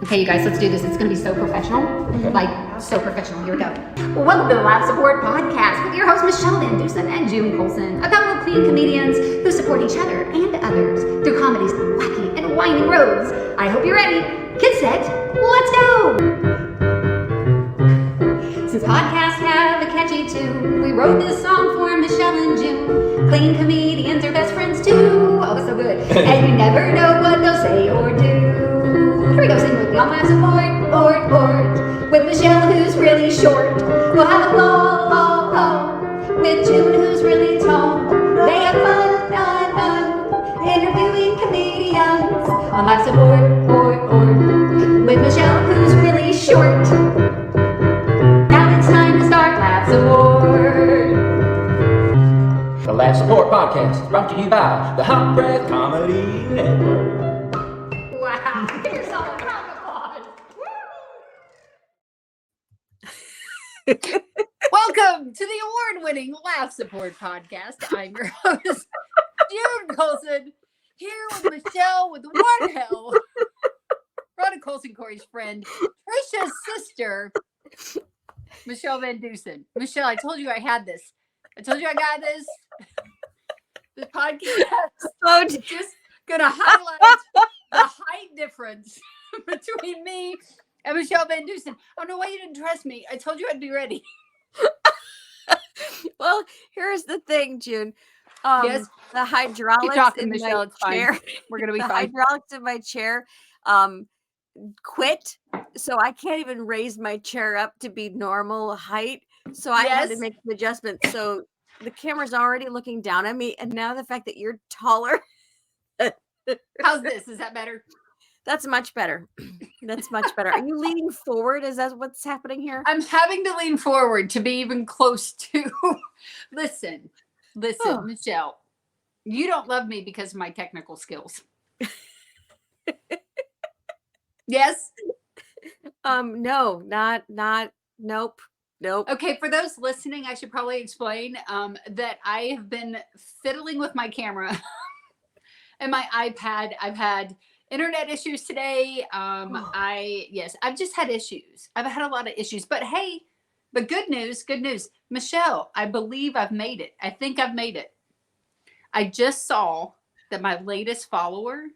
Okay, you guys, let's do this. It's going to be so professional. Like, so professional. Here we go. Welcome to the Live Support Podcast with your hosts, Michele and June and June Colson, a couple of clean comedians who support each other and others through comedy's wacky and winding roads. I hope you're ready. Get set. Let's go. Since podcasts have a catchy tune, we wrote this song for Michele and June. Clean comedians are best friends too. Oh, it's so good. And you never know what they'll say or do. Here we go, sing with me on Live Support, with Michele, who's really short. We'll have a ball, with June, who's really tall. They have fun, interviewing comedians on Live Support, with Michele, who's really short. Now it's time to start Live Support. The Live Support Podcast is brought to you by the Hot Breath Comedy Network. Wow, give yourself a round of applause. Welcome to the award-winning Laugh Support Podcast. I'm your host, June Colson, here with Michele with one hell, Rhoda Colson, Corey's friend, Trisha's sister, Michele VanDusen. Michele, I told you I had this. I told you I got this. This podcast. Oh, just gonna highlight the height difference between me and Michele VanDusen. I don't know why you didn't trust me. I told you I'd be ready. well, here's the thing, June. Yes. The hydraulics talking, in Michele, my it's fine. chair. We're gonna be the fine. hydraulics in my chair quit, so I can't even raise my chair up to be normal height. So I had to make an adjustment. So the camera's already looking down at me, and now the fact that you're taller. How's this? Is that better? That's much better. That's much better. Are you leaning forward? Is that what's happening here? I'm having to lean forward to be even close to. Listen, Michele. You don't love me because of my technical skills. Yes? No, nope. Okay, for those listening, I should probably explain that I have been fiddling with my camera and my iPad. I've had internet issues today. I've just had issues. I've had a lot of issues. But hey, but good news. Michele, I believe I've made it. I think I've made it. I just saw that my latest follower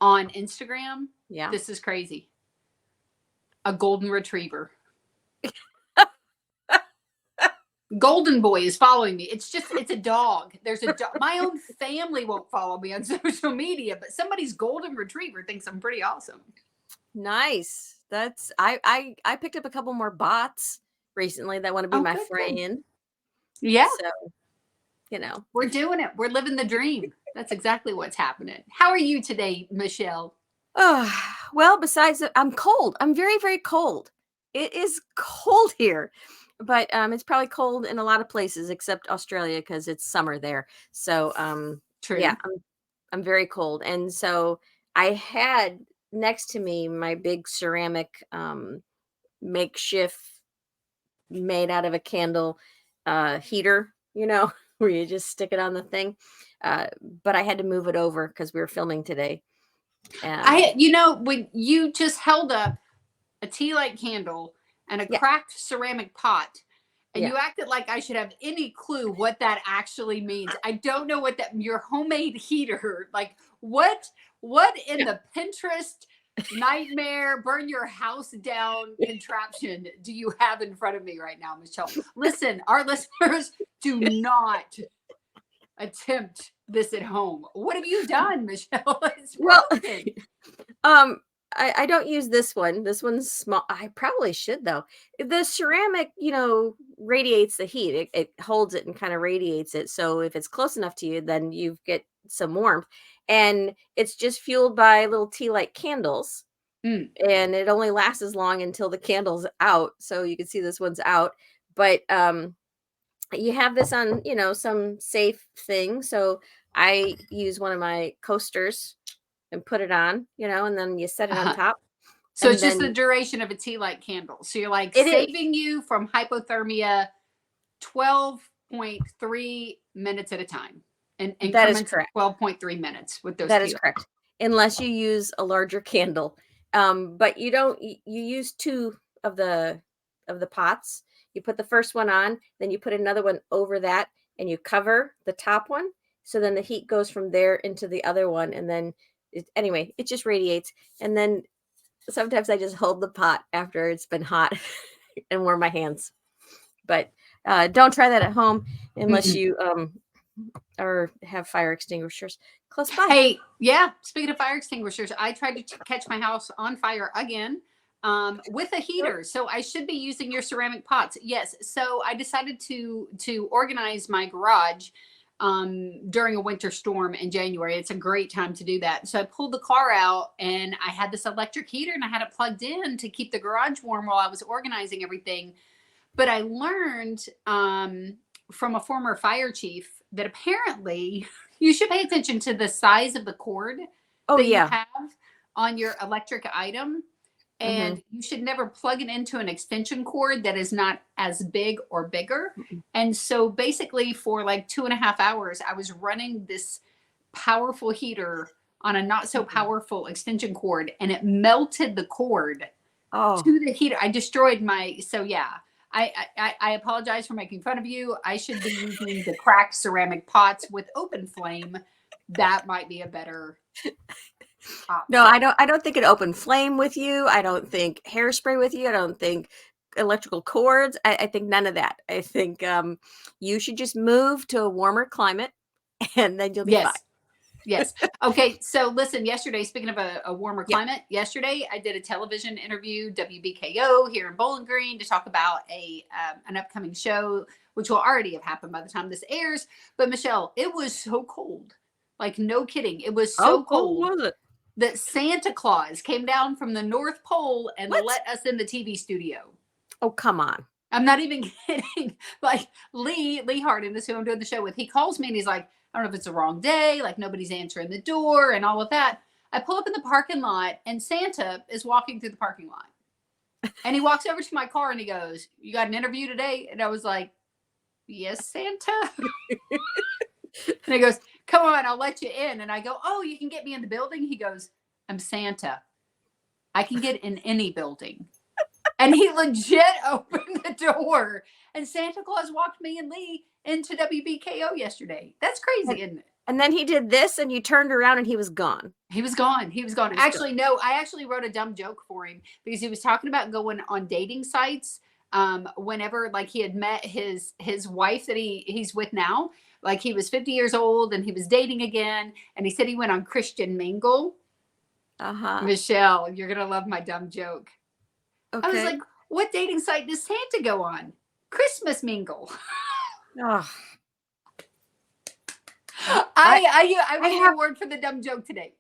on Instagram, this is crazy, a golden retriever. Golden Boy is following me. It's a dog. There's a dog. My own family won't follow me on social media, but somebody's golden retriever thinks I'm pretty awesome. Nice. That's I picked up a couple more bots recently that want to be my friend. Good. Yeah. So, we're doing it. We're living the dream. That's exactly what's happening. How are you today, Michele? Oh, well, besides I'm cold. I'm very, very cold. It is cold here. But it's probably cold in a lot of places except Australia because it's summer there. So True. Yeah, I'm very cold. And so I had next to me my big ceramic makeshift made out of a candle heater, where you just stick it on the thing. But I had to move it over because we were filming today. When you just held up a tea light candle and a cracked ceramic pot, and you acted like I should have any clue what that actually means. I don't know what your homemade heater, like what in the Pinterest nightmare, burn your house down contraption do you have in front of me right now, Michele? Listen, our listeners, do not attempt this at home. What have you done, Michele? It's broken. I don't use this one. This one's small. I probably should though. The ceramic, radiates the heat. It holds it and kind of radiates it. So if it's close enough to you, then you get some warmth. And it's just fueled by little tea light candles. And it only lasts as long until the candle's out. So you can see this one's out. But you have this on, some safe thing. So I use one of my coasters and put it on, and then you set it on top. So it's just the duration of a tea light candle. So you're like saving you from hypothermia 12.3 minutes at a time. And that is correct. 12.3 minutes with those. That is correct. Unless you use a larger candle. But you don't. You use two of the pots. You put the first one on, then you put another one over that, and you cover the top one. So then the heat goes from there into the other one, and then anyway, it just radiates. And then sometimes I just hold the pot after it's been hot and warm my hands. But don't try that at home unless you or have fire extinguishers close by. Hey, yeah. Speaking of fire extinguishers, I tried to catch my house on fire again with a heater. So I should be using your ceramic pots. Yes. So I decided to organize my garage during a winter storm in January. It's a great time to do that. So I pulled the car out and I had this electric heater and I had it plugged in to keep the garage warm while I was organizing everything. But I learned from a former fire chief that apparently you should pay attention to the size of the cord that you have on your electric item. And you should never plug it into an extension cord that is not as big or bigger. And so basically for like 2.5 hours, I was running this powerful heater on a not so powerful extension cord and it melted the cord to the heater. I destroyed so yeah. I apologize for making fun of you. I should be using the cracked ceramic pots with open flame. That might be a better option. No, I don't think an open flame with you. I don't think hairspray with you. I don't think electrical cords. I think none of that. I think you should just move to a warmer climate and then you'll be fine. Yes. Okay. So listen, yesterday, speaking of a warmer climate, yesterday I did a television interview, WBKO here in Bowling Green, to talk about an upcoming show, which will already have happened by the time this airs. But Michelle, it was so cold. Like, no kidding. It was so cold. Was it? That Santa Claus came down from the North Pole and let us in the TV studio. Oh, come on. I'm not even kidding. Like Lee Hardin is who I'm doing the show with. He calls me and he's like, I don't know if it's the wrong day, like nobody's answering the door and all of that. I pull up in the parking lot and Santa is walking through the parking lot. And he walks over to my car and he goes, "You got an interview today?" And I was like, "Yes, Santa." And he goes, "Come on, I'll let you in." And I go, "Oh, you can get me in the building?" He goes, "I'm Santa. I can get in any building." And he legit opened the door. And Santa Claus walked me and Lee into WBKO yesterday. That's crazy, isn't it? And then he did this and you turned around and he was gone. He was gone. Actually, no, I actually wrote a dumb joke for him because he was talking about going on dating sites whenever like he had met his wife that he's with now. Like he was 50 years old and he was dating again. And he said he went on Christian Mingle. Michelle, you're going to love my dumb joke. Okay. I was like, what dating site does Santa go on? Christmas Mingle. Oh. I have a word for the dumb joke today.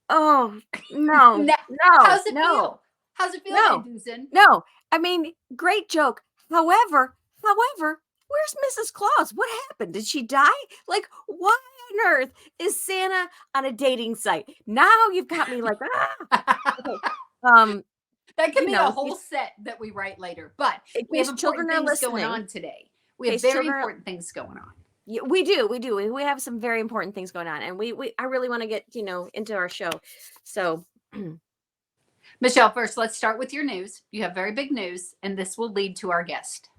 Oh, no. How's it feel? How's it feel, VanDusen? No. I mean, great joke. However, where's Mrs. Claus? What happened? Did she die? Like, why on earth is Santa on a dating site? Now you've got me like, Okay. That could be a whole set that we write later. But we have important things going on today. We have very important things going on. Yeah, we do. We have some very important things going on. And I really want to get, into our show. So Michelle, first, let's start with your news. You have very big news, and this will lead to our guest.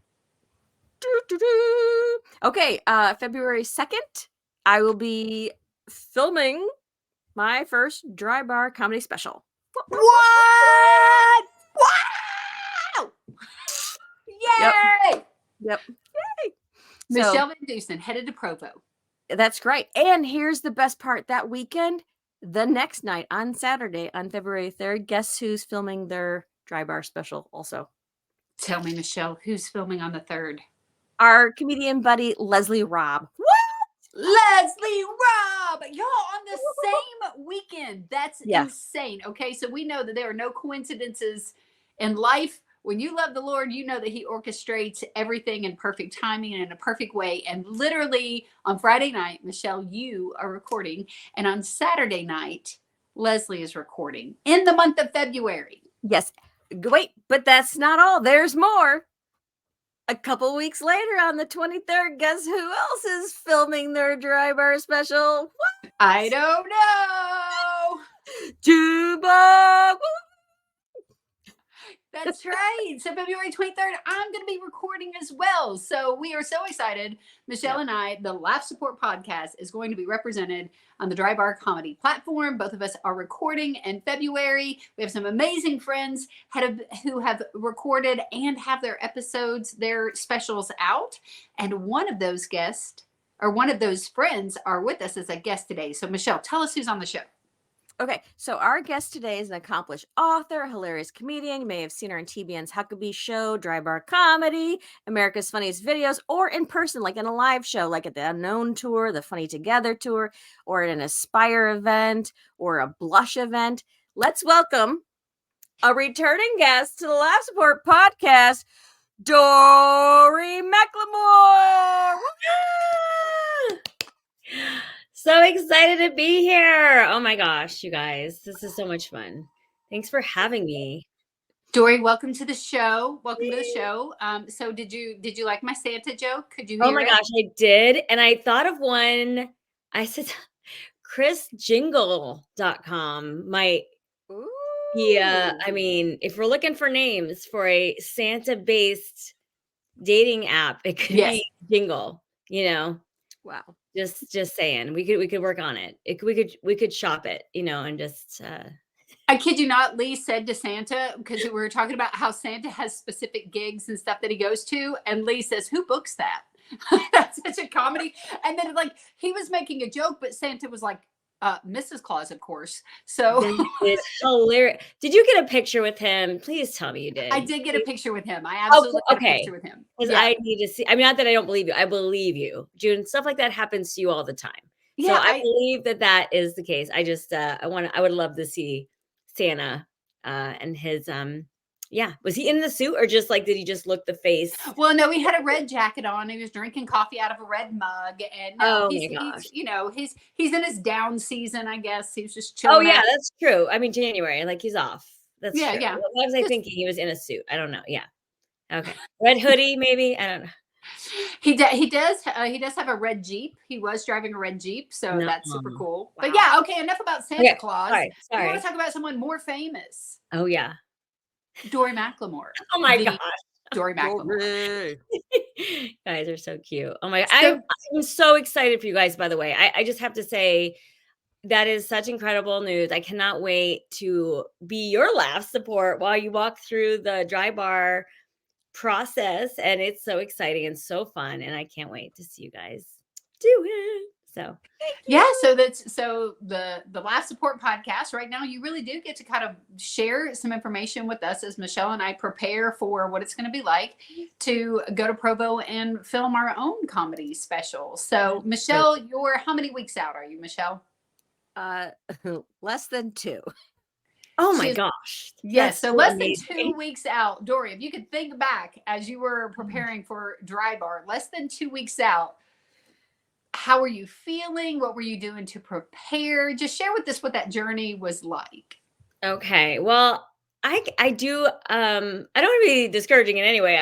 Okay, February 2nd, I will be filming my first DryBar comedy special. What? Wow! Yay! Yep. Yay! Michele and June headed to Provo. That's great. And here's the best part. That weekend, the next night on Saturday, on February 3rd, guess who's filming their DryBar special also? Tell me, Michelle, who's filming on the 3rd? Our comedian buddy, Leslie Robb. What? Leslie Robb! Y'all on the same weekend. That's insane. Okay, so we know that there are no coincidences in life. When you love the Lord, you know that he orchestrates everything in perfect timing and in a perfect way. And literally on Friday night, Michelle, you are recording. And on Saturday night, Leslie is recording in the month of February. Yes. Wait, but that's not all. There's more. A couple weeks later on the 23rd, guess who else is filming their DryBar special? What? I don't know. Juba! That's right. So February 23rd, I'm going to be recording as well. So we are so excited. Michelle and I, the Laugh Support Podcast, is going to be represented on the DryBar comedy platform. Both of us are recording in February. We have some amazing friends who have recorded and have their episodes, their specials out. And one of those guests or one of those friends are with us as a guest today. So Michelle, tell us who's on the show. Okay, so our guest today is an accomplished author, hilarious comedian. You may have seen her on TBN's Huckabee Show, DryBar Comedy, America's Funniest Videos, or in person, like in a live show, like at the Unknown Tour, the Funny Together Tour, or at an Aspire event, or a Blush event. Let's welcome a returning guest to the Laugh Support Podcast, Dorie McLemore. So excited to be here. Oh my gosh, you guys. This is so much fun. Thanks for having me. Dorie, welcome to the show. Welcome to the show. So did you like my Santa joke? Could you hear Oh my gosh, I did. And I thought of one. I said chrisjingle.com might be I mean, if we're looking for names for a Santa-based dating app, it could be Jingle, you know. Wow. Just saying, we could work on it. We could shop it, you know, and just. I kid you not. Lee said to Santa, because we were talking about how Santa has specific gigs and stuff that he goes to, and Lee says, "Who books that?" That's such a comedy. And then like he was making a joke, but Santa was like, Mrs. Claus, of course. So it's hilarious. Did you get a picture with him? Please tell me you did. I did get a picture with him. I absolutely got a picture with him. Because I need to see. I mean, not that I don't believe you. I believe you, June. Stuff like that happens to you all the time. Yeah, so I believe that is the case. I just I would love to see Santa and his yeah. Was he in the suit or just like did he just look the face? Well, no, he had a red jacket on. He was drinking coffee out of a red mug, and no, he's you know he's in his down season, I guess. He was just chilling. Oh yeah, that's true. I mean January, like he's off. That's true. Yeah. Why was I thinking he was in a suit? I don't know. Yeah. Okay. Red hoodie, maybe. I don't know. He does have a red Jeep. He was driving a red Jeep, so that's super cool. Wow. But yeah, okay, enough about Santa Claus. Sorry. We want to talk about someone more famous. Oh yeah. Dorie McLemore. Oh my gosh. Dorie McLemore. You guys are so cute. Oh my God. I'm so excited for you guys, by the way. I just have to say that is such incredible news. I cannot wait to be your laugh support while you walk through the DryBar process. And it's so exciting and so fun. And I can't wait to see you guys do it. So yeah, so the Laugh Support Podcast right now, you really do get to kind of share some information with us as Michelle and I prepare for what it's going to be like to go to Provo and film our own comedy special. So Michelle, how many weeks out are you, Michelle? Less than 2. Oh my gosh. Yes. So less than 2 weeks out. Dorie, if you could think back as you were preparing for DryBar, less than 2 weeks out, how were you feeling? What were you doing to prepare? Just share with us what that journey was like. Okay. Well, I do I don't want to be discouraging in any way.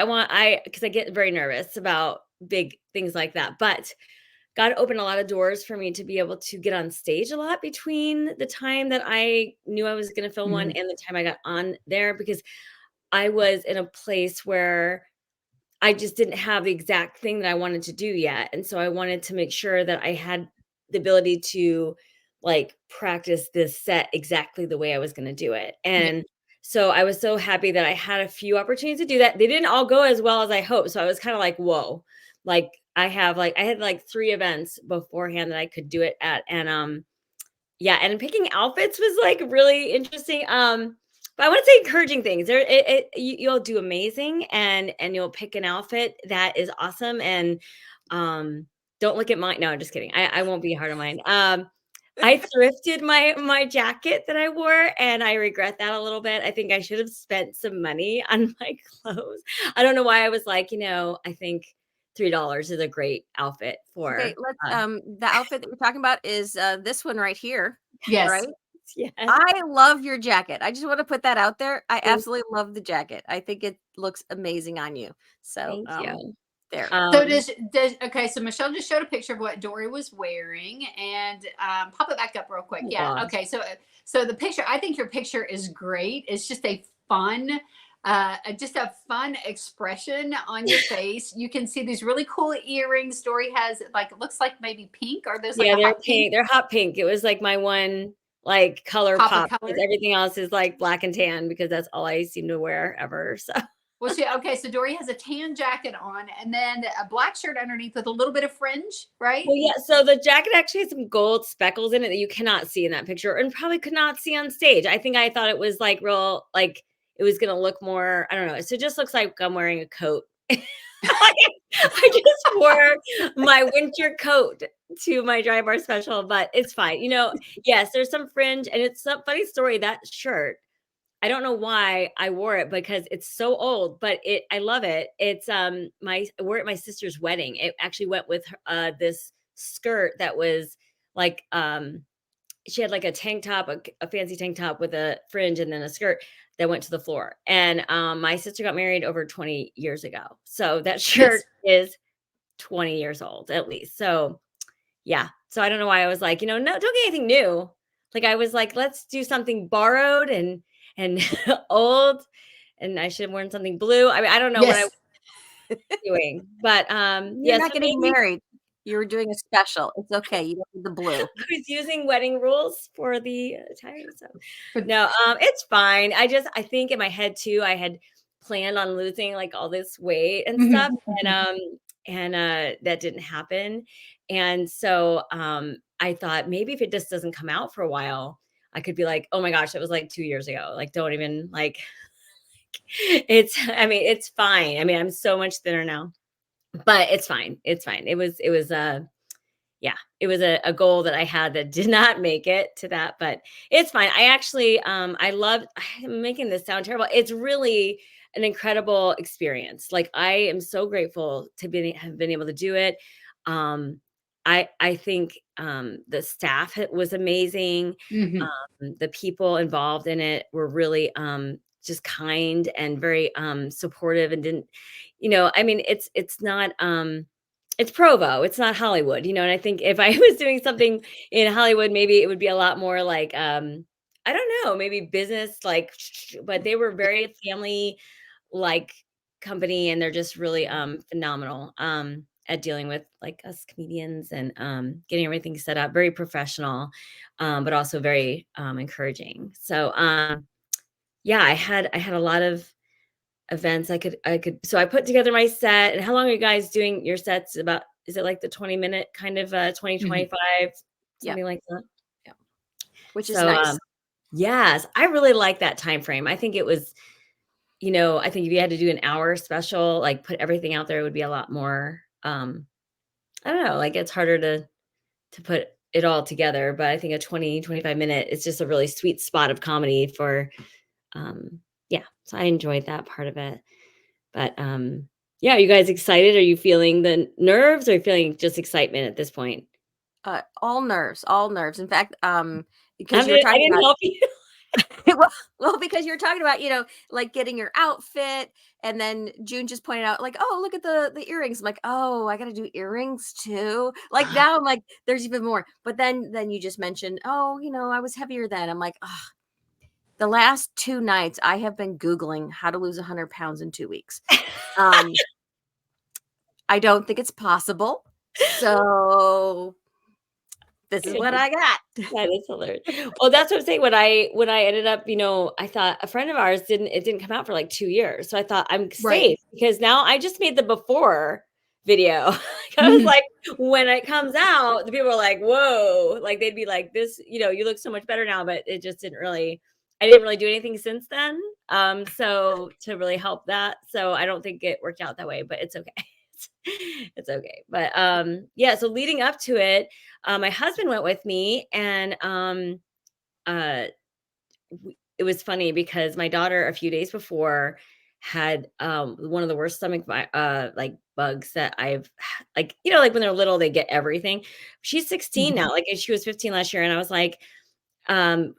Because I get very nervous about big things like that. But God opened a lot of doors for me to be able to get on stage a lot between the time that I knew I was going to film one and the time I got on there, because I was in a place where I just didn't have the exact thing that I wanted to do yet. And so I wanted to make sure that I had the ability to like practice this set exactly the way I was going to do it. And so I was so happy that I had a few opportunities to do that. They didn't all go as well as I hoped. So I was kind of like, whoa, like I had 3 events beforehand that I could do it at. And and picking outfits was like really interesting. But I want to say encouraging things. You'll do amazing, and you'll pick an outfit that is awesome. And don't look at mine. No, I'm just kidding. I won't be hard on mine. I thrifted my jacket that I wore, and I regret that a little bit. I think I should have spent some money on my clothes. I don't know why I was like, I think $3 is a great outfit for. Okay, the outfit that you're talking about is this one right here. Yes. Right. Yes. I love your jacket. I just want to put that out there. I absolutely love the jacket. I think it looks amazing on you. So thank you. There. So so Michelle just showed a picture of what Dorie was wearing, and pop it back up real quick. Yeah. Okay. So the picture, I think your picture is great. It's just a fun just a fun expression on your face. You can see these really cool earrings. Dorie has like, it looks like maybe pink. Are those like Yeah, a they're hot pink. pink They're hot pink. It was like my one like color pop of pop color? because everything else is like black and tan because that's all I seem to wear ever. So Well, okay, so Dorie has a tan jacket on and then a black shirt underneath with a little bit of fringe, right? well, yeah. So the jacket actually has some gold speckles in it that you cannot see in that picture and probably could not see on stage. I think I thought it was like real, like it was gonna look more. I don't know. So it just looks like I'm wearing a coat. Like, I just wore my winter coat to my DryBar special, but it's fine. Yes, there's some fringe, and it's a funny story. That shirt, I don't know why I wore it because it's so old, but I love it. It's I wore it at my sister's wedding. It actually went with this skirt that was like she had like a tank top, a fancy tank top with a fringe and then a skirt that went to the floor. And my sister got married over 20 years ago. So that shirt is 20 years old at least. So yeah. So I don't know why I was like, no, don't get anything new. Like I was like, let's do something borrowed and old. And I should have worn something blue. I mean, I don't know what I was doing, but You're not getting married. You were doing a special. It's okay. You don't need the blue. I was using wedding rules for the attire. So no, it's fine. I think in my head too, I had planned on losing like all this weight and stuff. And that didn't happen. And so I thought maybe if it just doesn't come out for a while, I could be like, oh my gosh, it was like 2 years ago. Like, don't even like it's fine. I mean, I'm so much thinner now, but it's fine. It's fine. It was yeah, it was a goal that I had that did not make it to that, but it's fine. I actually, I'm making this sound terrible. It's really an incredible experience. Like I am so grateful to have been able to do it. I think the staff was amazing. The people involved in it were really just kind and very supportive and didn't, I mean, it's not it's Provo. It's not Hollywood, and I think if I was doing something in Hollywood, maybe it would be a lot more like, I don't know, maybe business, like, but they were very family like company and they're just really phenomenal at dealing with like us comedians and getting everything set up, very professional, but also very encouraging. So yeah, I had a lot of events I could so I put together my set. And how long are you guys doing your sets? About, is it like the 20-minute kind of 20, 25, something like that? Yeah. Which is So nice. yes, I really like that time frame. I think it was, I think if you had to do an hour special, like put everything out there, it would be a lot more I don't know, like it's harder to put it all together, but I think a 20, 25-minute is just a really sweet spot of comedy for yeah, so I enjoyed that part of it. But yeah, are you guys excited? Are you feeling the nerves or are you feeling just excitement at this point? All nerves. In fact, because you were I talking didn't about help you. well, because you were talking about, like getting your outfit, and then June just pointed out, like, oh, look at the earrings. I'm like, oh, I gotta do earrings too. Like now I'm like, there's even more. But then you just mentioned, oh, I was heavier then. I'm like, oh, the last 2 nights I have been Googling how to lose 100 pounds in 2 weeks. I don't think it's possible. So this is what I got. That is hilarious. Well, that's what I'm saying. When I ended up, I thought a friend of ours didn't come out for like 2 years. So I thought I'm safe because now I just made the before video. I was like, when it comes out, the people are like, whoa, like they'd be like, this, you look so much better now, but it just I didn't really do anything since then. So to really help that. So I don't think it worked out that way, but it's okay. It's okay. But yeah, so leading up to it, my husband went with me and it was funny because my daughter a few days before had one of the worst stomach like bugs that I've like, like when they're little they get everything. She's 16 now, like she was 15 last year, and I was like,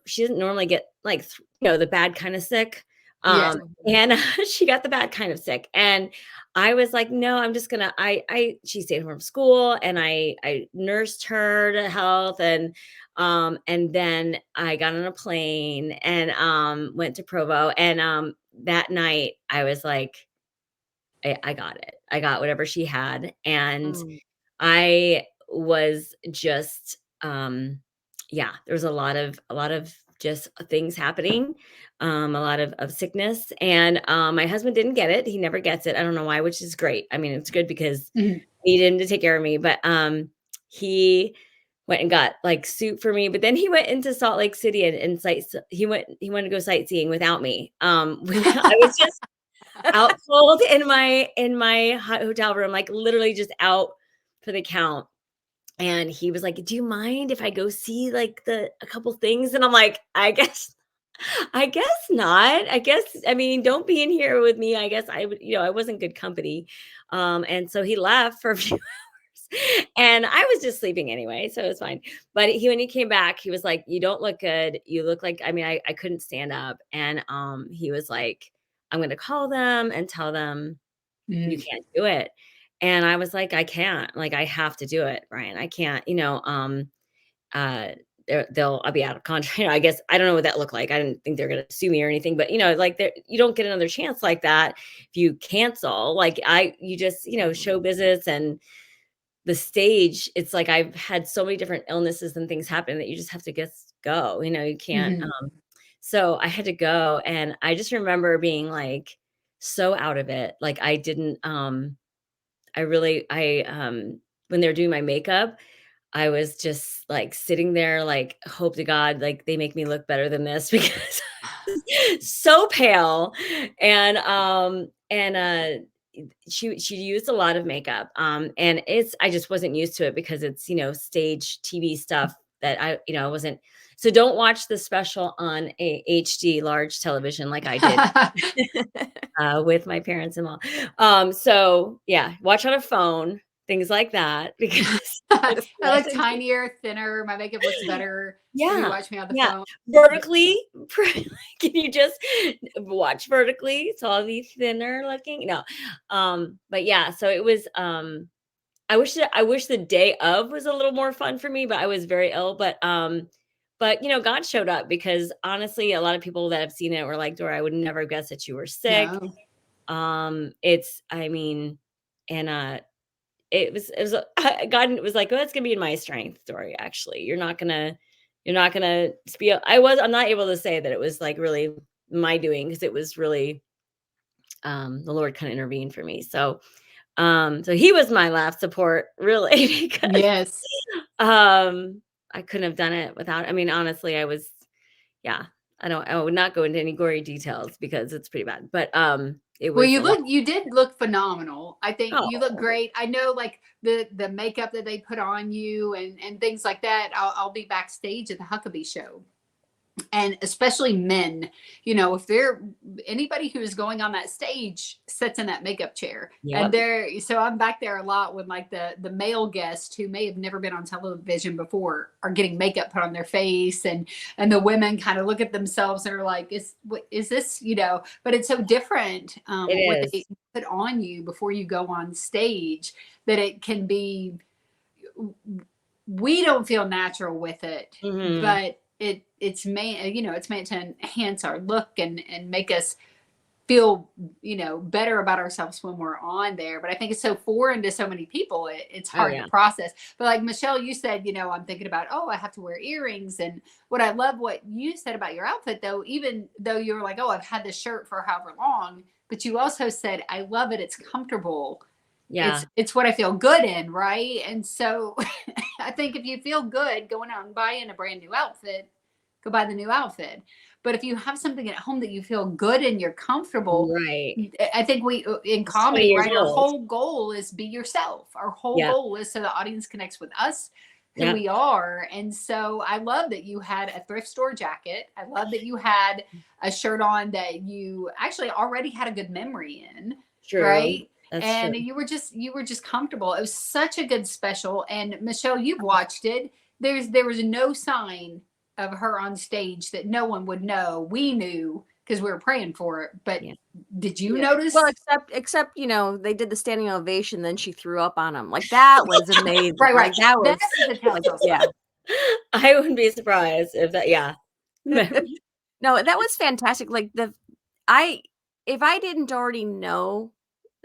she doesn't normally get like the bad kind of sick. And she got the bad kind of sick. And I was like, no, I'm just gonna, she stayed home from school and I nursed her to health. And And then I got on a plane and went to Provo. And that night I was like, I got it. I got whatever she had. And Mm. I was just yeah, there was a lot of just things happening, a lot of sickness. And my husband didn't get it. He never gets it. I don't know why, which is great. I mean, it's good because Mhm. I needed him to take care of me. But he went and got like soup for me. But then he went into Salt Lake City and he wanted to go sightseeing without me. I was just out cold in my hotel room, like literally just out for the count. And he was like, "Do you mind if I go see like a couple things?" And I'm like, I guess not. I mean, don't be in here with me. I guess I would, I wasn't good company. And so he left for a few hours and I was just sleeping anyway, so it was fine. But when he came back, he was like, "You don't look good. You look like," I mean, I couldn't stand up. And he was like, "I'm gonna call them and tell them you Mm. can't do it." And I was like, "I can't. Like, I have to do it, Brian. I can't, uh, I'll be out of contract." I guess I don't know what that looked like. I didn't think they're gonna sue me or anything, but like you don't get another chance like that if you cancel. Like you just, show business and the stage. It's like I've had so many different illnesses and things happen that you just have to go. You can't. Mhm. So I had to go, and I just remember being like so out of it. Like I didn't. When they're doing my makeup, I was just like sitting there, like, hope to God, like they make me look better than this because so pale. And she used a lot of makeup. And I just wasn't used to it because it's, stage TV stuff that I wasn't. So don't watch the special on a HD large television like I did with my parents-in-law. So yeah, watch on a phone, things like that, because I it's less look tinier, thinner. My makeup looks better if you yeah, watch me on the yeah. phone. Vertically, can you just watch vertically? So I'll be thinner looking. No. But yeah, so it was I wish the day of was a little more fun for me, but I was very ill. But God showed up because honestly, a lot of people that have seen it were like, "Dora, I would never guess that you were sick." No. It's I mean, and it was God was like, "Oh, it's gonna be in my strength, Dory. Actually, you're not gonna be." I'm not able to say that it was like really my doing because it was really the Lord kind of intervened for me. So he was my last support, really, because Yes. I couldn't have done it without. I mean, honestly, yeah. I would not go into any gory details because it's pretty bad. But it Well, was a lot. you did look phenomenal. I think you look Oh, great. I know like the makeup that they put on you and things like that. I'll be backstage at the Huckabee show. And especially men, if they're anybody who is going on that stage sits in that makeup chair and yep. so I'm back there a lot when like the male guests who may have never been on television before are getting makeup put on their face, and the women kind of look at themselves and are like, is this, but it's so different, It what they is. put on you before you go on stage, that it can be, we don't feel natural with it, Mhm. but it's made, it's meant to enhance our look and make us feel, better about ourselves when we're on there. But I think it's so foreign to so many people, it's Oh hard to yeah. process. But like Michelle, you said, I'm thinking about, oh, I have to wear earrings. And what I love what you said about your outfit, though, even though you were like, oh, I've had this shirt for however long, but you also said, I love it, it's comfortable, Yeah. it's what I feel good in, right? And so I think if you feel good going out and buying a brand new outfit, go buy the new outfit. But if you have something at home that you feel good and you're comfortable, Right. I think we in It's 20 comedy, years right? Our old. whole goal is be yourself. Our whole Yep. goal is so the audience connects with us, who Yep. we are. And so I love that you had a thrift store jacket. I love that you had a shirt on that you actually already had a good memory in, True. right? That's true. And you were just comfortable. It was such a good special. And Michelle, you've watched it. There was no sign of her on stage that no one would know. We knew because we were praying for it. But Yeah. did you Yeah. Well, notice? except they did the standing ovation, then she threw up on him. Like that was amazing. Right, right. Like that That was is a like telltale yeah. sign. I wouldn't be surprised if that, yeah. No, that was fantastic. Like if I didn't already know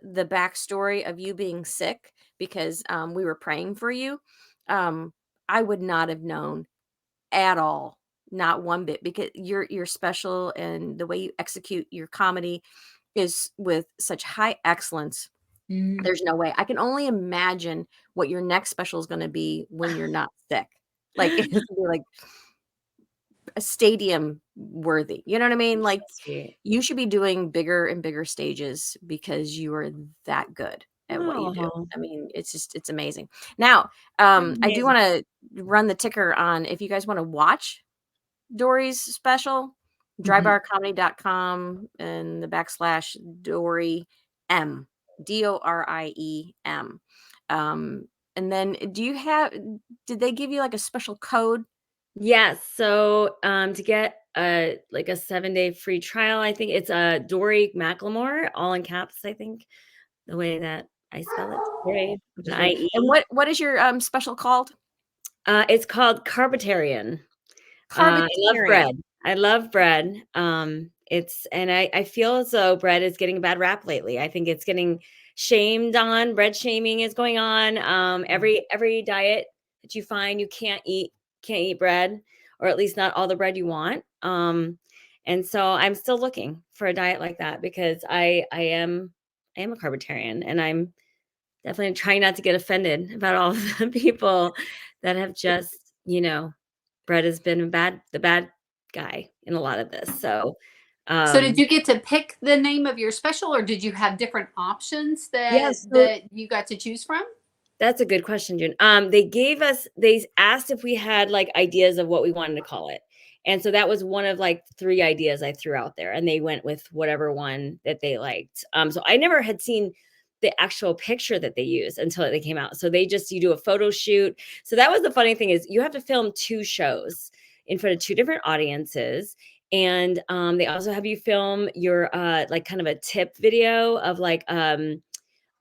the backstory of you being sick because we were praying for you, I would not have known at all, not one bit, because you're special and the way you execute your comedy is with such high excellence. There's no way. I can only imagine what your next special is going to be when you're not sick. Like it's gonna be like a stadium worthy. You know what I mean? Like Sweet. you should be doing bigger and bigger stages because you are that good at what you do. Oh, I mean, it's amazing. Now, I do amazing. want to run the ticker on if you guys want to watch Dorie's special, drybarcomedy.com and the /Dorie M, DORIEM. And then did they give you like a special code? Yes. So to get like a 7-day free trial, I think it's Dorie McLemore, all in caps, I think, the way that I spell it. Dorie with an IE. And what is your special called? It's called Carbetarian. I love Carbetarian. bread. I love bread. I feel as though bread is getting a bad rap lately. I think it's getting shamed on. Bread shaming is going on. Every diet that you find, you can't eat bread, or at least not all the bread you want. And so I'm still looking for a diet like that because I am a carbitarian, and I'm definitely trying not to get offended about all of the people that have just, bread has been the bad guy in a lot of this. So, So did you get to pick the name of your special, or did you have different options yes, that you got to choose from? that's a good question, June. They asked if we had like ideas of what we wanted to call it. And so that was one of like 3 ideas I threw out there, and they went with whatever one that they liked. So I never had seen the actual picture that they used until they came out. So you do a photo shoot. So that was the funny thing, is you have to film 2 shows in front of 2 different audiences. And they also have you film your like kind of a tip video of like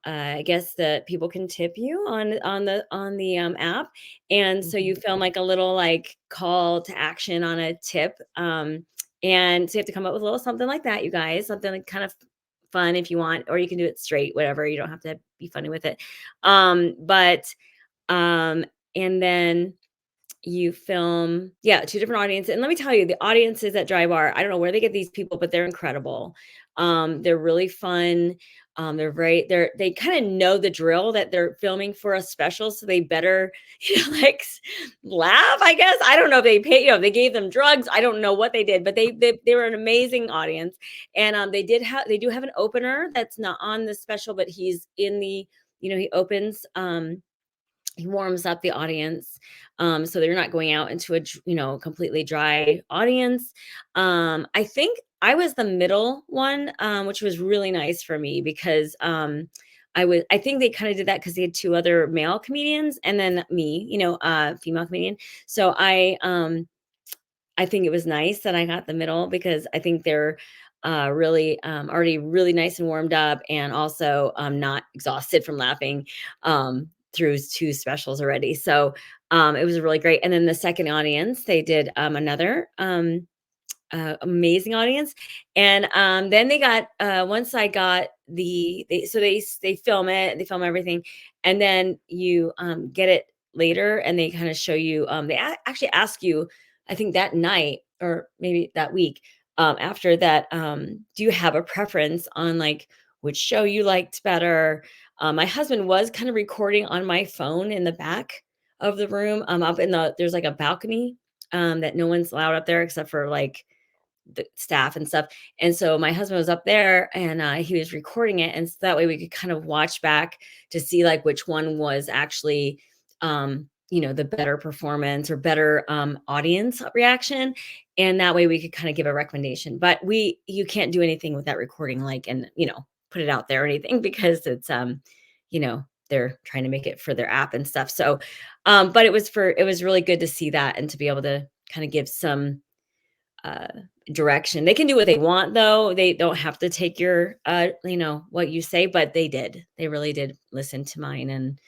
I guess that people can tip you on the app, and so you film like a little like call to action on a tip, and so you have to come up with a little something like that, you guys, something like kind of fun if you want, or you can do it straight, whatever. You don't have to be funny with it, but and then you film 2 different audiences. And let me tell you, the audiences at DryBar, I don't know where they get these people, but they're incredible. They're really fun. They kind of know the drill that they're filming for a special, so they better like laugh, I guess. I don't know if they pay, they gave them drugs. I don't know what they did, but they were an amazing audience. And they do have an opener that's not on the special, but he's in the, he opens he warms up the audience, so they're not going out into a completely dry audience. I think I was the middle one, which was really nice for me because I think they kind of did that because they had 2 other male comedians and then me, female comedian. So I think it was nice that I got the middle because I think they're really already really nice and warmed up, and also not exhausted from laughing through 2 specials already. So it was really great. And then the second audience, they did another amazing audience. And then they got once I got they film it, they film everything, and then you get it later, and they kind of show you. They actually ask you, I think that night or maybe that week after that, do you have a preference on like which show you liked better? My husband was kind of recording on my phone in the back of the room. There's like a balcony that no one's allowed up there except for like the staff and stuff. And so my husband was up there, and he was recording it. And so that way we could kind of watch back to see like which one was actually, the better performance or better audience reaction. And that way we could kind of give a recommendation. But you can't do anything with that recording, like, and, put it out there or anything because it's, they're trying to make it for their app and stuff. So, but it was really good to see that and to be able to kind of give some direction. They can do what they want, though. They don't have to take your what you say, but they really did listen to mine. And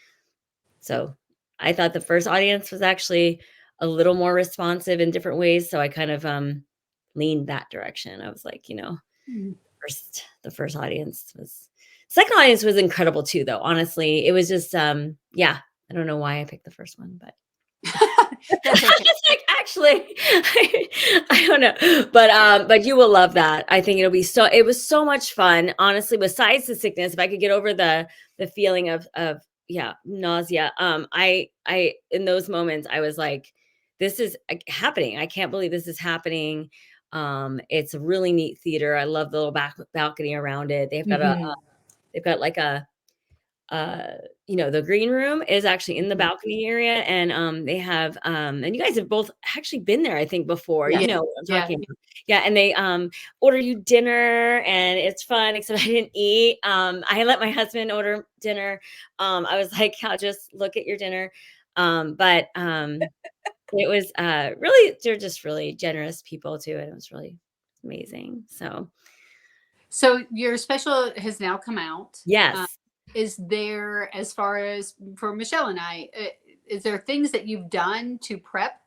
so I thought the first audience was actually a little more responsive in different ways. So I kind of leaned that direction. I was like, Mm. the first audience was second audience was incredible too, though. Honestly, it was just yeah, I don't know why I picked the first one, but That's okay. it's like actually I don't know. But you will love that. I think it was so much fun. Honestly, besides the sickness, if I could get over the feeling of yeah, nausea. I in those moments I was like, this is happening. I can't believe this is happening. It's a really neat theater. I love the little balcony around it. Mhm. They've got like a the green room is actually in the Mhm. balcony area, and they have and you guys have both actually been there, I think, before. Yeah. You know what I'm Yeah. talking about. Yeah, and they order you dinner, and it's fun, except I didn't eat. I let my husband order dinner. I was like, I'll just look at your dinner. But it was really, they're just really generous people too, and it was really amazing. So So your special has now come out. yes. Is there, as far as for Michelle and I, is there things that you've done to prep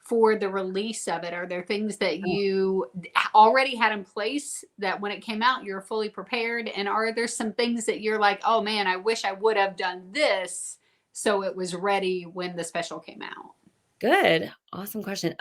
for the release of it? Are there things that you already had in place that when it came out, you're fully prepared? And are there some things that you're like, oh man, I wish I would have done this so it was ready when the special came out? Good. Awesome question.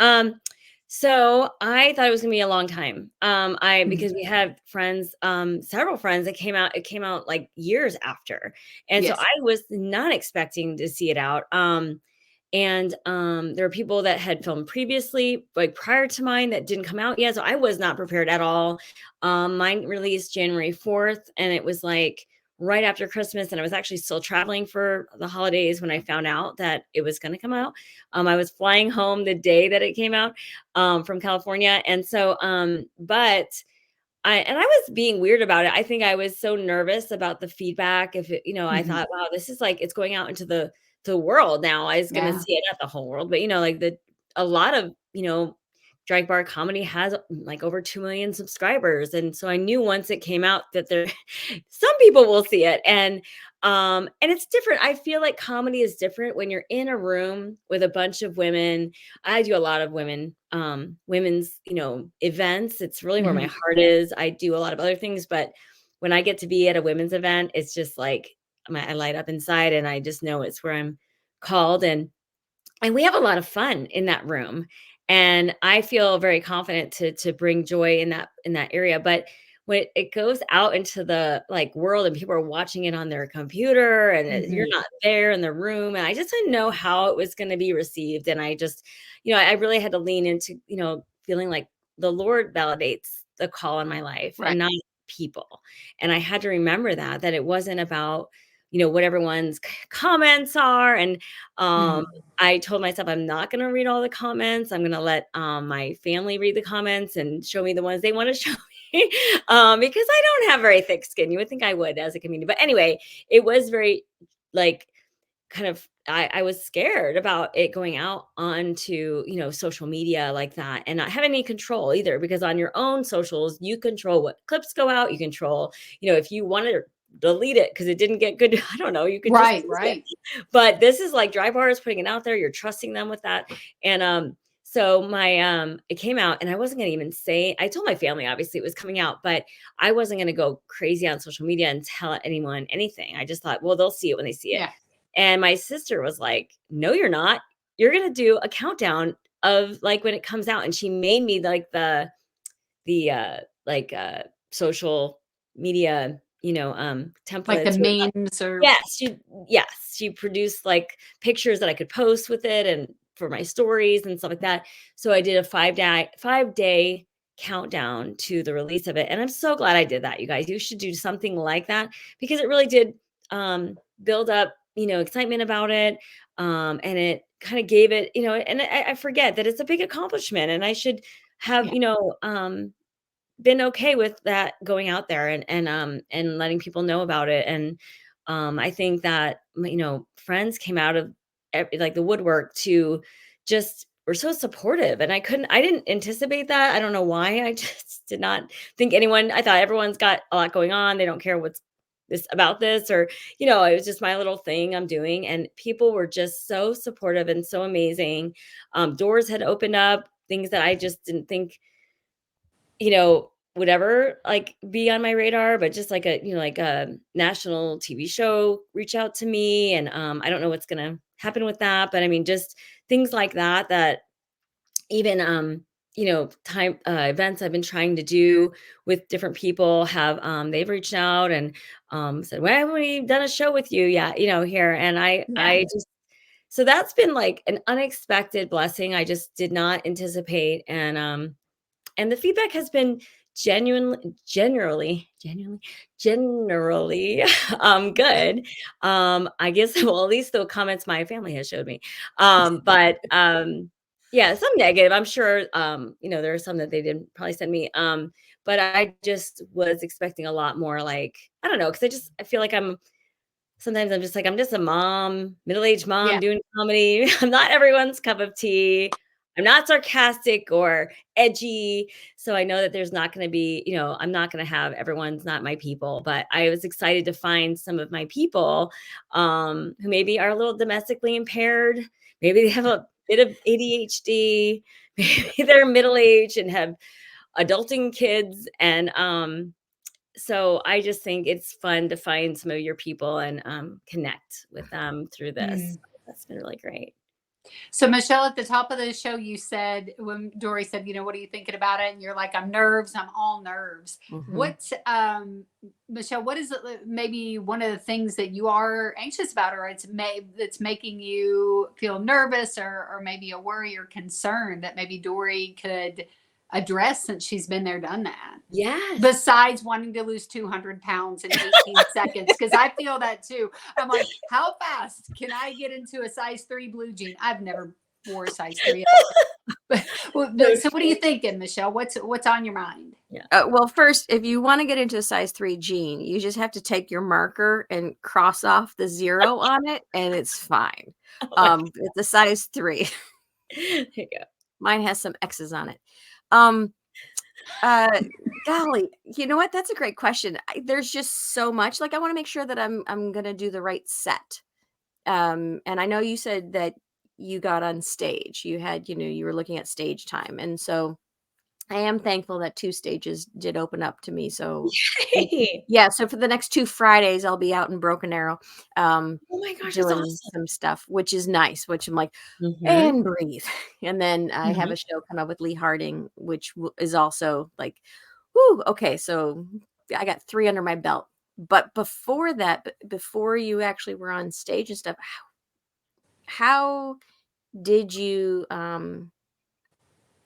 So I thought it was gonna be a long time. Because we had friends, several friends that it came out like years after. And so Yes. I was not expecting to see it out. And there were people that had filmed previously, like prior to mine, that didn't come out yet. So I was not prepared at all. Mine released January 4th, and it was like right after Christmas, and I was actually still traveling for the holidays when I found out that it was going to come out. I was flying home the day that it came out from California, and so but I was being weird about it. I think I was so nervous about the feedback. If it, I Mhm. thought, wow, this is like it's going out into the world now. I was going to Yeah. see it at the whole world, but like a lot of drag bar comedy has like over 2 million subscribers, and so I knew once it came out that there some people will see it, and it's different. I feel like comedy is different when you're in a room with a bunch of women. I do a lot of women's, events. It's really where my Mhm. heart is. I do a lot of other things, but when I get to be at a women's event, it's just like I light up inside, and I just know it's where I'm called. And we have a lot of fun in that room, and I feel very confident to bring joy in that area. But when it goes out into the like world and people are watching it on their computer, and you're Mhm. not there in the room, and I just didn't know how it was going to be received. And I just I really had to lean into feeling like the Lord validates the call in my life Right. and not people. And I had to remember that it wasn't about what everyone's comments are. And Mhm. I told myself I'm not going to read all the comments. I'm going to let my family read the comments and show me the ones they want to show me, because I don't have very thick skin. You would think I would as a comedian. But anyway, it was very like kind of I was scared about it going out onto social media like that, and not having any control either, because on your own socials you control what clips go out. You control if you want to delete it because it didn't get good. I don't know, you could just Right. delete it. Right. But this is like DryBar is putting it out there. You're trusting them with that. And so my it came out, and I wasn't gonna even say. I told my family obviously it was coming out, but I wasn't gonna go crazy on social media and tell anyone anything. I just thought, well, they'll see it when they see it. Yeah. And my sister was like, no, you're not. You're gonna do a countdown of like when it comes out. And she made me like the like social media, Like the templates with memes or yes, she produced like pictures that I could post with it and for my stories and stuff like that. So I did a 5-day countdown to the release of it. And I'm so glad I did that, you guys. You should do something like that, because it really did build up, excitement about it. And it kind of gave it, and I forget that it's a big accomplishment, and I should have, yeah. been okay with that going out there, and letting people know about it. And I think that friends came out of like the woodwork to just were so supportive, and I didn't anticipate that. I don't know why. I just did not think anyone. I thought everyone's got a lot going on. They don't care what's this about this, or, it was just my little thing I'm doing. And people were just so supportive and so amazing. Doors had opened up, things that I just didn't think, would ever like be on my radar, but just like a national TV show reach out to me. And I don't know what's gonna happen with that, but I mean, just things like that even time events I've been trying to do with different people have they've reached out and said, "Why haven't we done a show with you yet?" Here. And I just, so that's been like an unexpected blessing. I just did not anticipate. And the feedback has been generally good. I guess, well, at least the comments my family has showed me. But yeah, some negative. I'm sure there are some that they didn't probably send me. But I just was expecting a lot more, like, I don't know, because I feel like sometimes I'm just like, I'm just a mom, middle-aged mom Yeah. doing comedy. I'm not everyone's cup of tea. I'm not sarcastic or edgy. So I know that there's not going to be, I'm not going to have everyone's not my people, but I was excited to find some of my people who maybe are a little domestically impaired. Maybe they have a bit of ADHD. Maybe they're middle-aged and have adulting kids. And so I just think it's fun to find some of your people and connect with them through this. That's been really great. So Michele, at the top of the show, you said, when Dorie said, what are you thinking about it? And you're like, I'm nerves. I'm all nerves. What, Michele, what is it, maybe one of the things that you are anxious about, or that's making you feel nervous, or maybe a worry or concern that maybe Dorie could address, since she's been there, done that? Yes. Besides wanting to lose 200 pounds in 18 seconds, because I feel that too. I'm like, how fast can I get into a size 3 blue jean? I've never wore a size 3. So what are you thinking, Michele? What's on your mind? Yeah. Well, first, if you want to get into a size 3 jean, you just have to take your marker and cross off the 0 on it, and it's fine. It's a size 3. There you go. Mine has some X's on it. Golly, you know what? That's a great question. There's just so much. Like, I want to make sure that I'm gonna do the right set. And I know you said that you got on stage. You had, you were looking at stage time, and so I am thankful that 2 stages did open up to me. So Yay. yeah, so for the next 2 Fridays, I'll be out in Broken Arrow, Oh my gosh, that's doing awesome. some stuff, which is nice. Which I'm like, and breathe. And then I have a show come up with Lee Harding, which is also like, whoo, okay, so I got 3 under my belt. But before that, before you actually were on stage and stuff, how did you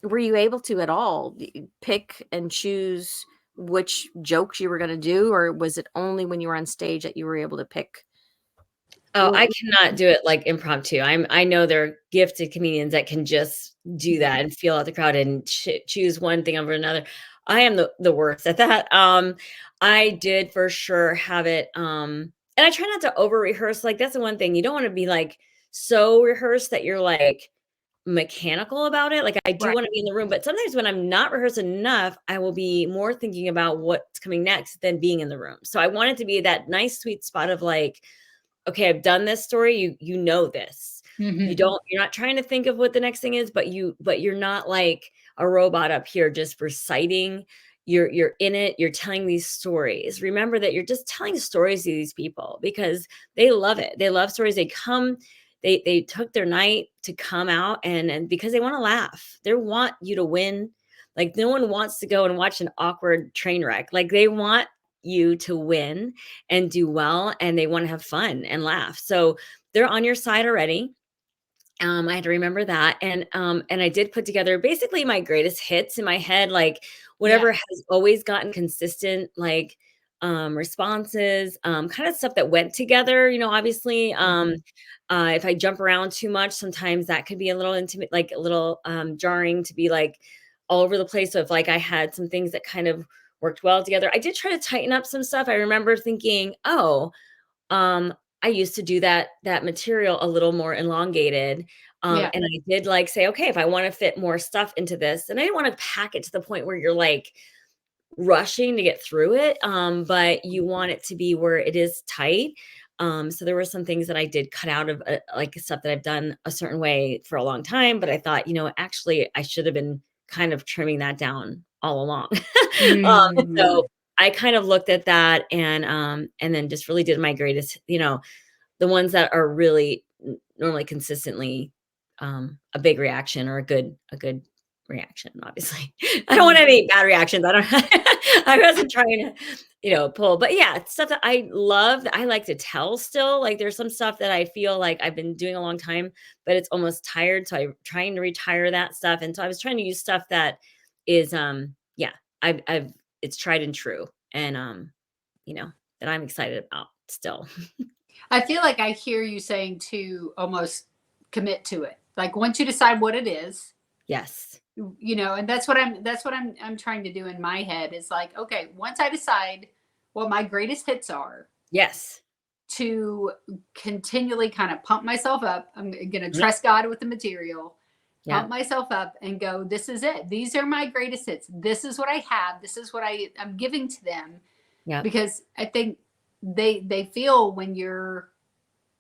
were you able to at all pick and choose which jokes you were going to do, or was it only when you were on stage that you were able to pick? Oh, I cannot do it like impromptu. I know there are gifted comedians that can just do that and feel out the crowd and choose one thing over another. I am the worst at that. I did for sure have it. And I try not to over rehearse. Like, that's the one thing. You don't want to be like so rehearsed that you're like mechanical about it. Like, I do want to be in the room, but sometimes when I'm not rehearsed enough, I will be more thinking about what's coming next than being in the room. So I want it to be that nice sweet spot of like, okay, I've done this story. You know this. You're not trying to think of what the next thing is, but you're not like a robot up here just reciting. You're in it. You're telling these stories. Remember that you're just telling stories to these people because they love it. They love stories. They took their night to come out and because they want to laugh. They want you to win. Like, no one wants to go and watch an awkward train wreck. Like, they want you to win and do well, and they want to have fun and laugh. So they're on your side already. I had to remember that. And I did put together basically my greatest hits in my head, like whatever has always gotten consistent, like responses, kind of stuff that went together, obviously. If I jump around too much, sometimes that could be a little intimate, like a little jarring to be like all over the place. So if like I had some things that kind of worked well together, I did try to tighten up some stuff. I remember thinking, I used to do that material a little more elongated. And I did like say, okay, if I want to fit more stuff into this, and I didn't want to pack it to the point where you're like rushing to get through it. But you want it to be where it is tight. So there were some things that I did cut out of like stuff that I've done a certain way for a long time, but I thought, actually I should have been kind of trimming that down all along. So I kind of looked at that and then just really did my greatest, the ones that are really normally consistently a big reaction or a good reaction. Obviously, I don't want any bad reactions. I wasn't trying to, pull, but yeah, it's stuff that I love. That I like to tell still. Like there's some stuff that I feel like I've been doing a long time, but it's almost tired. So I'm trying to retire that stuff. And so I was trying to use stuff that is, I've it's tried and true, and that I'm excited about still. I feel like I hear you saying to almost commit to it. Like once you decide what it is, Yes. And that's what I'm trying to do in my head is like, okay, once I decide what my greatest hits are, Yes. to continually kind of pump myself up. I'm going to trust God with the material, pump myself up and go, this is it. These are my greatest hits. This is what I have. This is what I'm giving to them. Yeah. Because I think they feel when you're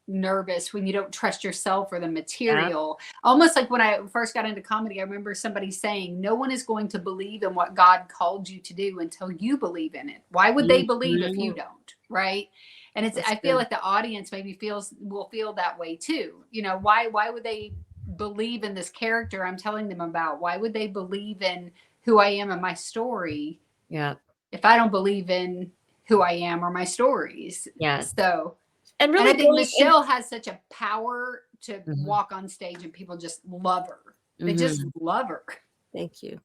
nervous, when you don't trust yourself or the material, almost like when I first got into comedy, I remember somebody saying, no one is going to believe in what God called you to do until you believe in it. Why would they believe if you don't? Right. And I feel like the audience maybe will feel that way too. Why would they believe in this character I'm telling them about? Why would they believe in who I am and my story? Yeah. If I don't believe in who I am or my stories. Yes. So, and really, I think Michele has such a power to walk on stage and people just love her. They just love her. Thank you.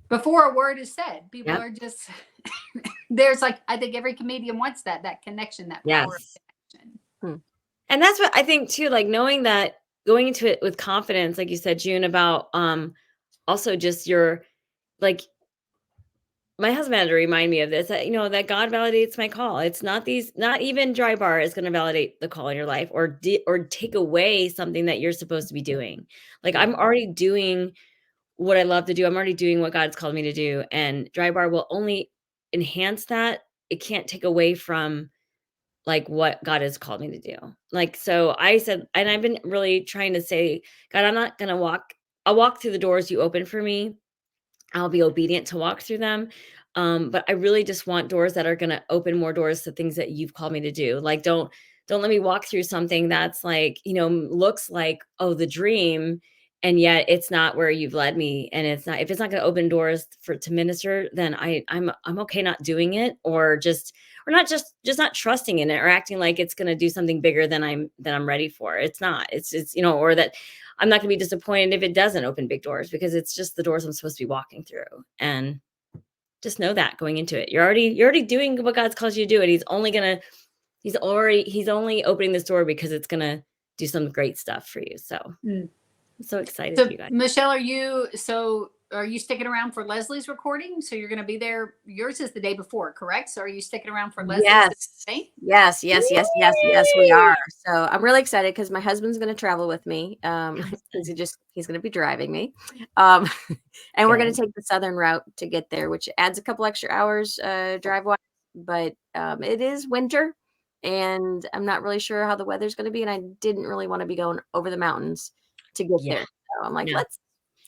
Before a word is said, people are just, there's like, I think every comedian wants that connection, that power of connection. And that's what I think too, like knowing that, going into it with confidence, like you said, June, about also just your, like, my husband had to remind me of this, that, that God validates my call. It's not even DryBar is going to validate the call in your life or take away something that you're supposed to be doing. Like I'm already doing what I love to do. I'm already doing what God's called me to do. And DryBar will only enhance that. It can't take away from like what God has called me to do. Like, so I said, and I've been really trying to say, God, I'll walk through the doors you open for me. I'll be obedient to walk through them. But I really just want doors that are going to open more doors to things that you've called me to do. Like, don't let me walk through something that's like, looks like, oh, the dream. And yet it's not where you've led me. And if it's not going to open doors to minister, then I'm okay not doing it, or not trusting in it, or acting like it's going to do something bigger than I'm ready for. It's not, it's or that I'm not going to be disappointed if it doesn't open big doors, because it's just the doors I'm supposed to be walking through. And just know that going into it, you're already doing what God's called you to do. And he's only opening this door because it's going to do some great stuff for you. So I'm so excited for you guys. Michele, are you sticking around for Leslie's recording? So you're going to be there. Yours is the day before, correct? So are you sticking around for Leslie's? Yes, we are. So I'm really excited because my husband's going to travel with me. He's going to be driving me. And we're going to take the southern route to get there, which adds a couple extra hours drive-wise. But it is winter, and I'm not really sure how the weather's going to be. And I didn't really want to be going over the mountains to get there. So I'm like, let's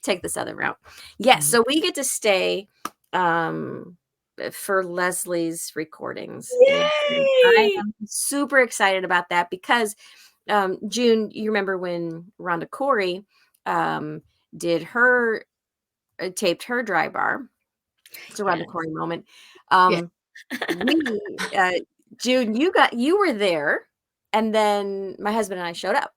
take the southern route. Yes. So we get to stay for Leslie's recordings. I am super excited about that because June, you remember when Rhonda Corey did taped her DryBar. It's a Rhonda Corey moment. June, you were there, and then my husband and I showed up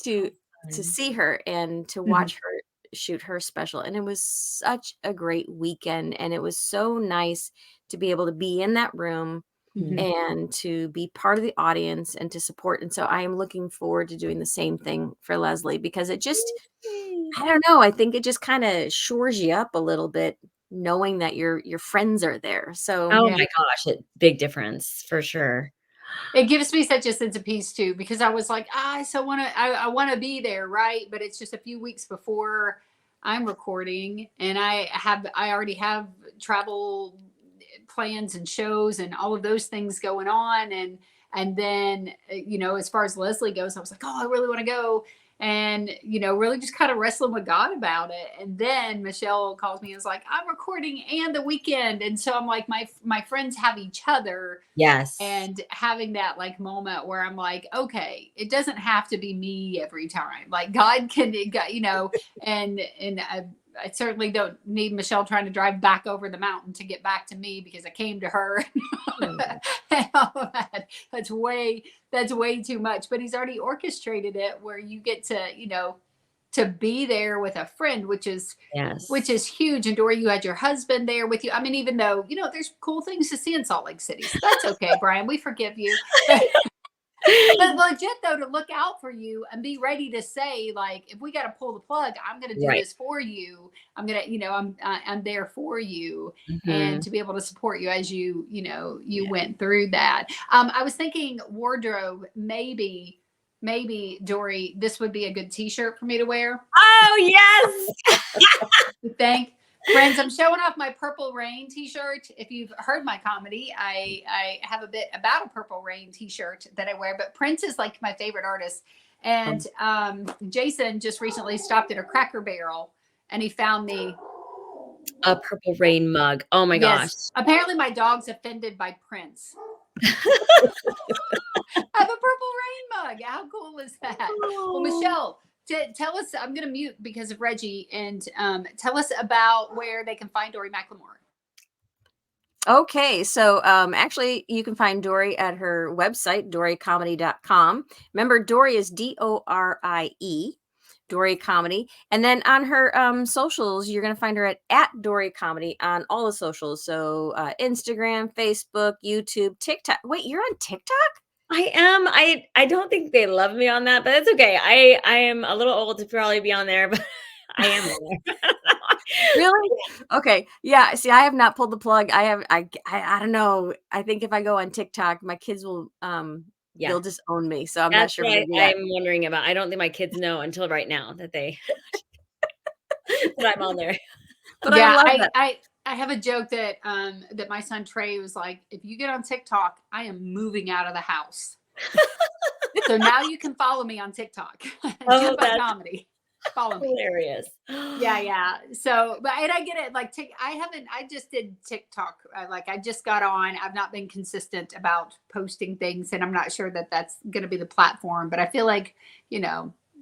to see her and to watch her shoot her special. And it was such a great weekend. And it was so nice to be able to be in that room and to be part of the audience and to support. And so I am looking forward to doing the same thing for Leslie, because it just, I don't know, I think it just kind of shores you up a little bit, knowing that your friends are there. So my gosh, big difference for sure. It gives me such a sense of peace too, because I was like, I want to be there. Right. But it's just a few weeks before I'm recording, and I already have travel plans and shows and all of those things going on. And then, as far as Leslie goes, I was like, oh, I really want to go. And, really just kind of wrestling with God about it. And then Michele calls me and is like, I'm recording and the weekend. And so I'm like, my friends have each other. Yes. And having that like moment where I'm like, okay, it doesn't have to be me every time. Like God can, and I certainly don't need Michele trying to drive back over the mountain to get back to me because I came to her. And all of that. That's way too much. But he's already orchestrated it where you get to be there with a friend, which is huge. And Dorie, you had your husband there with you. I mean, even though, there's cool things to see in Salt Lake City. So that's okay, Brian, we forgive you. But legit though, to look out for you and be ready to say, like, if we got to pull the plug, I'm going to do this for you. I'm going to, I'm there for you, and to be able to support you as you went through that. I was thinking wardrobe, maybe Dorie, this would be a good t-shirt for me to wear. Oh yes. You think? Friends, I'm showing off my Purple Rain t-shirt. If you've heard my comedy, I have a bit about a Purple Rain t-shirt that I wear, but Prince is like my favorite artist. And Jason just recently stopped at a Cracker Barrel and he found me a Purple Rain mug. Oh my gosh. Apparently my dog's offended by Prince. I have a Purple Rain mug. How cool is that? Well, Michele, tell us, I'm going to mute because of Reggie, and tell us about where they can find Dorie McLemore. Okay, so actually you can find Dorie at her website, doriecomedy.com. Remember, Dorie is Dorie, Dorie Comedy. And then on her socials, you're going to find her at Dorie Comedy on all the socials. So Instagram, Facebook, YouTube, TikTok. Wait, you're on TikTok? I am. I don't think they love me on that, but it's okay. I am a little old to probably be on there, but I am on there. Really? Okay. Yeah. See, I have not pulled the plug. I don't know. I think if I go on TikTok, my kids will they'll disown me. So I'm not sure. What I'm wondering about. I don't think my kids know until right now that I'm on there. But yeah, I love that. I have a joke that that my son Trey was like, if you get on TikTok, I am moving out of the house. So now you can follow me on TikTok. Oh, that's comedy. Follow me. Hilarious. Yeah. So, but I get it. Like, I just did TikTok. I just got on. I've not been consistent about posting things, and I'm not sure that that's going to be the platform. But I feel like,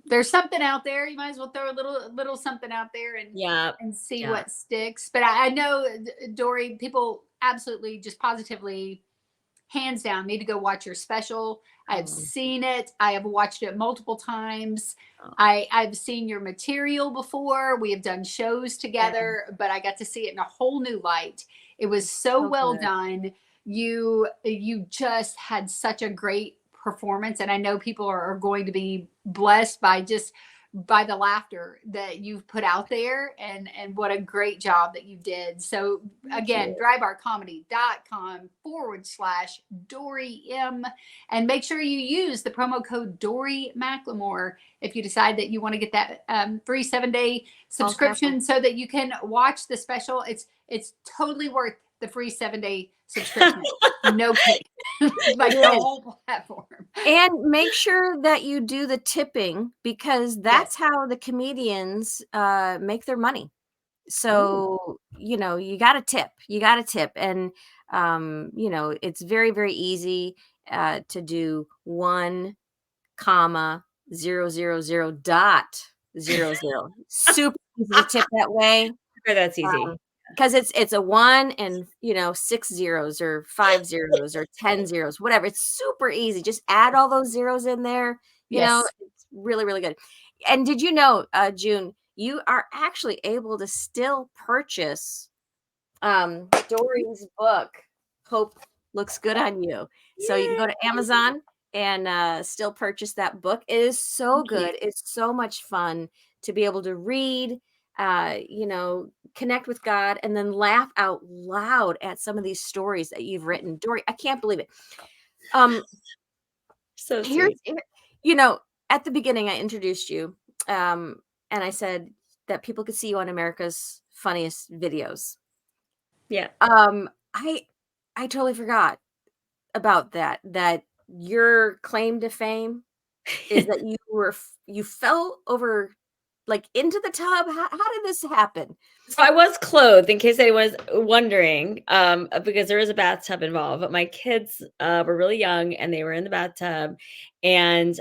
there's something out there. You might as well throw a little something out there and see what sticks. But I know, Dorie, people absolutely just positively, hands down, need to go watch your special. I've seen it. I have watched it multiple times. I've seen your material before. We have done shows together, but I got to see it in a whole new light. It was so well done. You just had such a great performance, and I know people are going to be blessed by the laughter that you've put out there, and what a great job that you did. So again, drybarcomedy.com/DorieM, and make sure you use the promo code Dorie McLemore if you decide that you want to get that free 7-day subscription so that you can watch the special. It's totally worth the free 7-day subscription. No pay. The whole platform. And make sure that you do the tipping, because that's how the comedians make their money. So, you got to tip. And, it's very, very easy to do 1,000.00. Super easy to tip that way. That's easy. Because it's a 1 and 6 zeros or 5 zeros or 10 zeros, whatever. It's super easy. Just add all those zeros in there. It's really, really good. And did you know, June, you are actually able to still purchase Dorie's book, Hope Looks Good on You. So you can go to Amazon and still purchase that book. It is so good. It's so much fun to be able to read, connect with God, and then laugh out loud at some of these stories that you've written. Dorie, I can't believe it. So sweet. At the beginning I introduced you, and I said that people could see you on America's Funniest Videos. Yeah. I totally forgot about that your claim to fame is that you fell over like into the tub. How did this happen? So I was clothed, in case anyone was wondering, because there is a bathtub involved. But my kids were really young, and they were in the bathtub, and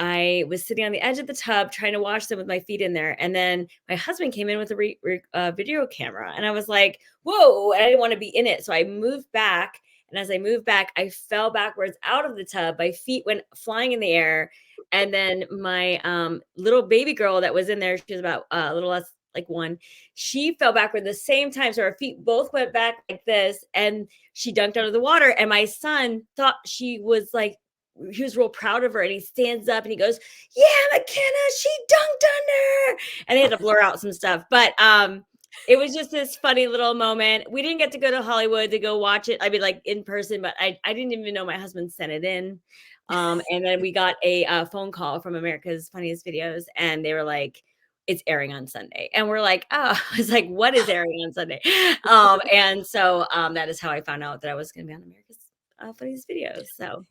I was sitting on the edge of the tub trying to watch them with my feet in there. And then my husband came in with a video camera, and I was like, "Whoa!" And I didn't want to be in it, so I moved back. And as I moved back, I fell backwards out of the tub. My feet went flying in the air. And then my little baby girl that was in there, she was about a little less like one, she fell backward the same time. So her feet both went back like this, and she dunked under the water. And my son thought she was like, he was real proud of her, and he stands up and he goes, "Yeah, McKenna, she dunked under." And they had to blur out some stuff. But it was just this funny little moment. We didn't get to go to Hollywood to go watch it. I mean, like in person, but I didn't even know my husband sent it in. And then we got a phone call from America's Funniest Videos, and they were like, "It's airing on Sunday." And we're like, "Oh," I was like, "What is airing on Sunday?" And so that is how I found out that I was going to be on America's Funniest Videos. So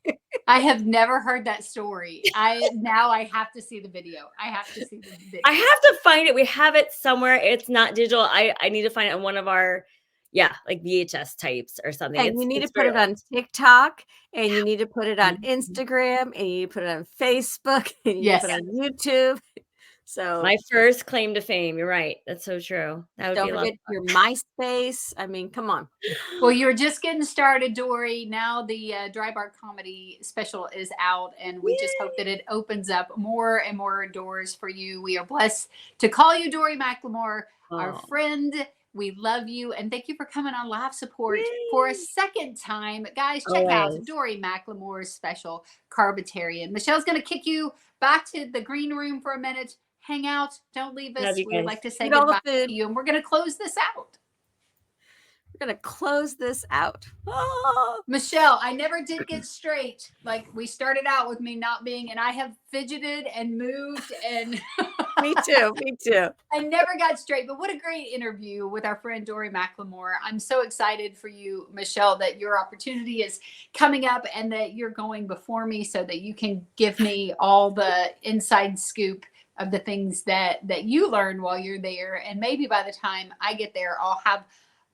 I have never heard that story. Now I have to see the video. I have to see the video. I have to find it. We have it somewhere. It's not digital. I need to find it on one of our, like VHS types or something. And you need to put it on TikTok, and you need to put it on Instagram, and you put it on Facebook, and you Yes. put it on YouTube. So my first claim to fame. You're right. That's so true. That would don't be a lot. forget your MySpace. I mean, come on. Well, you're just getting started, Dorie. Now the DryBar comedy special is out, and we just hope that it opens up more and more doors for you. We are blessed to call you Dorie McLemore, our friend. We love you, and thank you for coming on live support for a second time. Guys, check out Dorie McLemore's special, Carbetarian. Michelle's going to kick you back to the green room for a minute. Hang out. Don't leave us. We would like to say goodbye to you, and we're going to close this out. We're going to close this out. Oh. Michelle, I never did get straight. Like, we started out with me not being, and I have fidgeted and moved and Me too. I never got straight, but what a great interview with our friend Dorie McLemore. I'm so excited for you, Michelle, that your opportunity is coming up and that you're going before me so that you can give me all the inside scoop of the things that you learn while you're there. And maybe by the time I get there, I'll have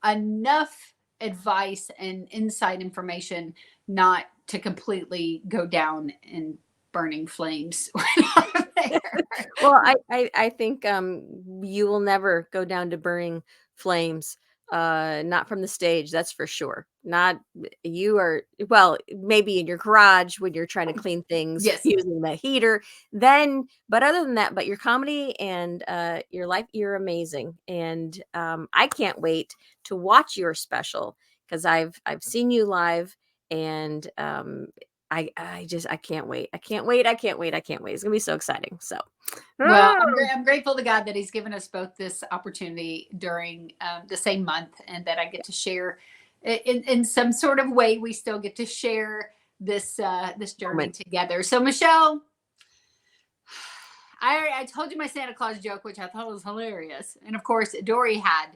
enough advice and inside information not to completely go down in burning flames. Well, I think you will never go down to burning flames. Not from the stage, that's for sure. Not you are, well, maybe in your garage when you're trying to clean things using the heater. Then, but other than that, but your comedy and your life, you're amazing. And I can't wait to watch your special because I've seen you live, and I can't wait. I can't wait. It's gonna be so exciting. So, well, I'm grateful to God that He's given us both this opportunity during the same month, and that I get to share in some sort of way. We still get to share this journey together. So, Michelle, I told you my Santa Claus joke, which I thought was hilarious, and of course, Dorie had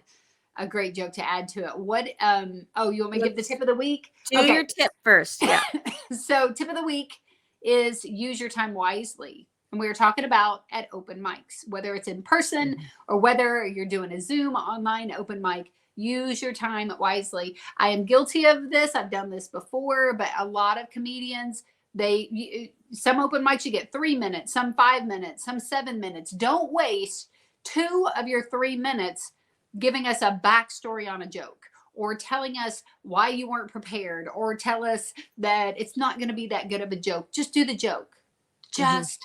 a great joke to add to it. What? You want me to give the tip of the week? Do your tip first. Yeah. So, tip of the week is use your time wisely. And we were talking about at open mics, whether it's in person or whether you're doing a Zoom online open mic, use your time wisely. I am guilty of this. I've done this before, but a lot of comedians, some open mics, you get 3 minutes, some 5 minutes, some 7 minutes. Don't waste 2 of your 3 minutes giving us a backstory on a joke, or telling us why you weren't prepared, or tell us that it's not going to be that good of a joke. Just do the joke. Just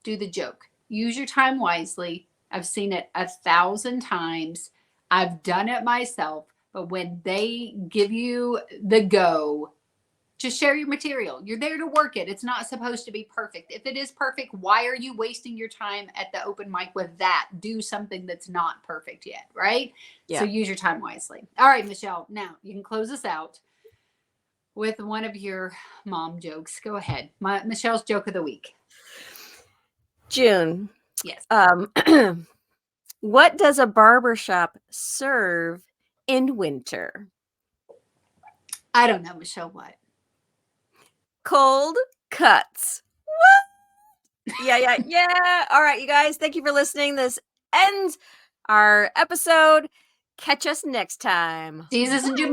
do the joke. Use your time wisely. I've seen it 1,000 times. I've done it myself. But when they give you the go, just share your material. You're there to work it. It's not supposed to be perfect. If it is perfect, why are you wasting your time at the open mic with that? Do something that's not perfect yet, right? Yeah. So use your time wisely. All right, Michelle. Now you can close us out with one of your mom jokes. Go ahead. Michelle's joke of the week. June, Yes. What does a barbershop serve in winter? I don't know, Michelle, what? Cold cuts. What? Yeah. All right, you guys. Thank you for listening. This ends our episode. Catch us next time. Jesus and June.